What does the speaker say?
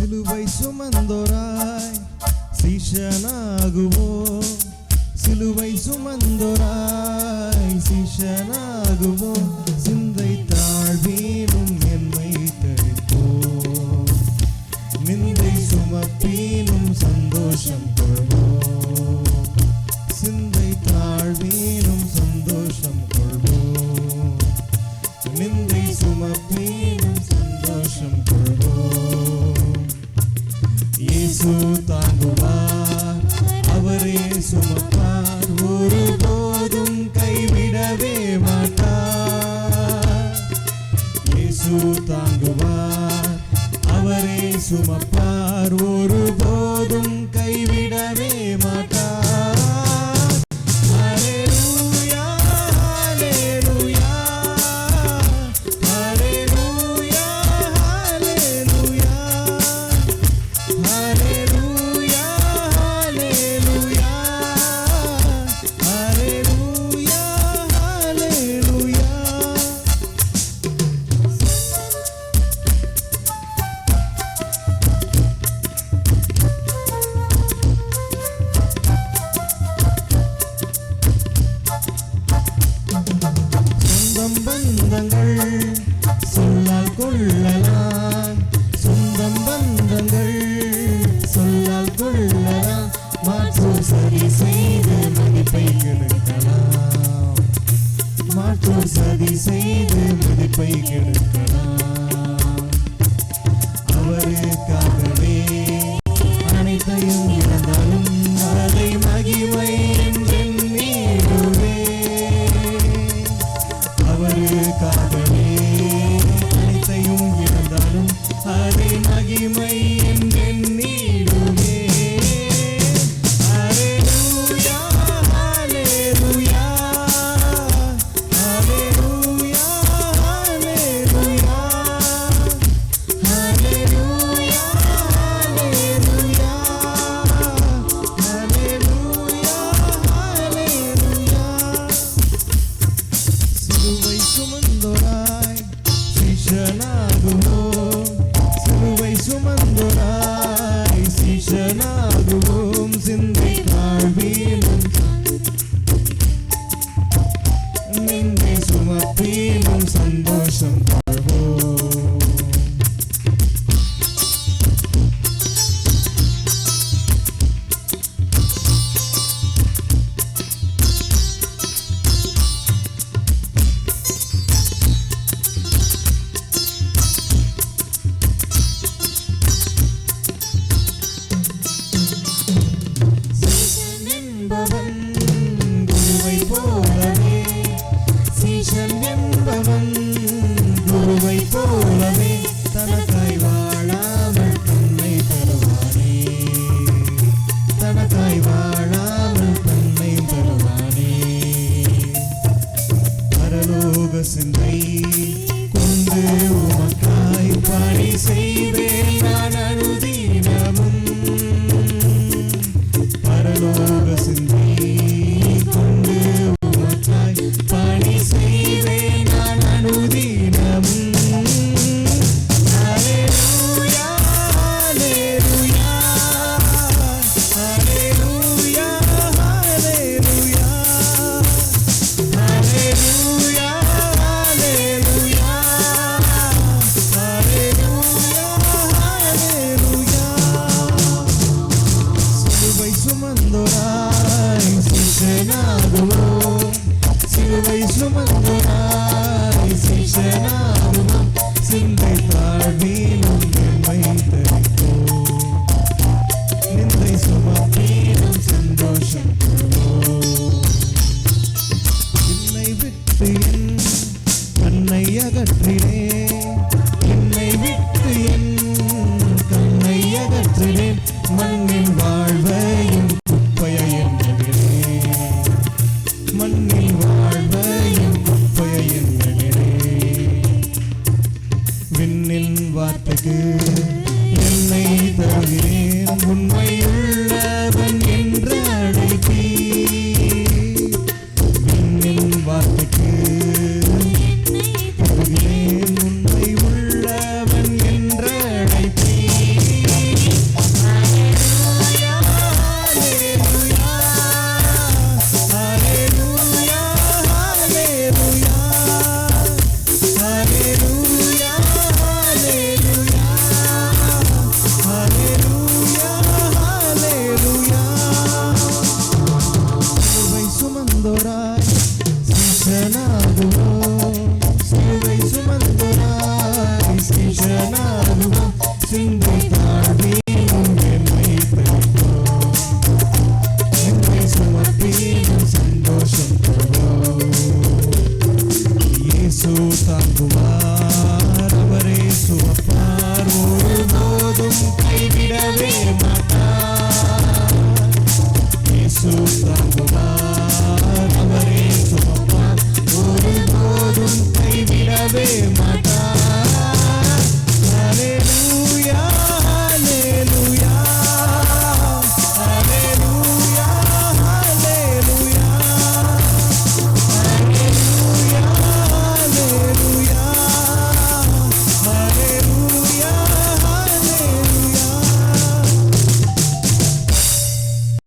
சிலுவை சுமந்தோராய் சீஷனாகுவோம், சிலுவை சுமந்தோராய் சீஷனாகுவோம், சிந்தை தாழ்வீனும் என்மை தரிப்போம், நிந்தை சுமப்பீனும் சந்தோஷம் கொள்வோம், சிந்தை தாழ்வீனும் சந்தோஷம் கொள்வோம், நிந்தை சுமப்பீனும் சந்தோஷம் கொள்வோம். இயேசு தாங்குவார், அவரே சுமப்பார், ஒருபோதும் கைவிடவே மாட்டார். இயேசு தாங்குவார், அவரே சுமப்பார், ஒருபோதும் கைவிடவே மாட்டார். பந்தங்கள் சொல்லால் கொள்ளலாம், சொந்தம் பந்தங்கள் சொல்லால் கொள்ளலாம், மாற்றோர் சதி செய்து மதிப்பை கெடுக்கலாம், மாற்றோர் சதி செய்து மதிப்பை கெடுக்கலாம். அவருக்காகவே அனைத்தையும் இழந்தாலும் அதை மகிமை அவருக்காகவே அனைத்தையும் இழந்தாலும் அதை மகிமை என்றெண்ணிடுவே. ஹல்லேலூயா ஹல்லேலூயா ஹல்லேலூயா ஹல்லேலூயா ஹல்லேலூயா ஹல்லேலூயா ஹல்லேலூயா ஹல்லேலூயா. சிலுவை சுமந்தோராய் சீஷனாகுவோம், சிலுவை சுமந்தோராய் சீஷனாகுவோம், சிந்தை தாழ்வீனும் நிந்தை சுமப்பீனும் சந்தோஷம் கொள்வோம். குருவை போலவே சீஷன் என்பவன் குருவை போலவே தனக்காய் வாழாமல் தன்னை தருவானே, தனக்காய் வாழாமல் தன்னை தருவானே. பரலோக சிந்தை கொண்டு உமக்காய் பணி செய்வேன் நான் அனுதினமும், பரலோக சிந்தை கொண்டு உமக்காய் பணி செய்வேன் நான் அனுதினமும். ஹல்லேலூயா ஹல்லேலூயா ஹல்லேலூயா ஹல்லேலூயா ஹல்லேலூயா ஹல்லேலூயா ஹல்லேலூயா ஹல்லேலூயா. சிலுவை சுமந்தோராய் சீஷனாகுவோம், சிலுவை சுமந்தோராய் சீஷனாகுவோம், சிந்தை தாழ்வீனும் என்மை தரிப்போம், நிந்தை சுமப்பீனும் சந்தோஷம் கொள்வோம். என்னை விட்டு என் கண்ணை அகற்றினேன், என்னை விட்டு என் கண்ணை அகற்றினேன், மண்ணின் வாழ்வையும் குப்பையை எண்ணுகிறேன், மண்ணில் வாழ்வையும் குப்பையை எண்ணுகிறேன். விண்ணின் வார்த்தைக்கு என்னை தருகிறேன், உண்மையுள்ளவன் என்று அழைப்பீர். விண்ணின் வார்த்தைக்கு தருகிறேன், உண்மை உள்ளவன் என்று அழைப்பீர். இயேசு தாங்குவார், அவரே சுமப்பார், ஒருபோதும் கைவிடவே மாட்டார். இயேசு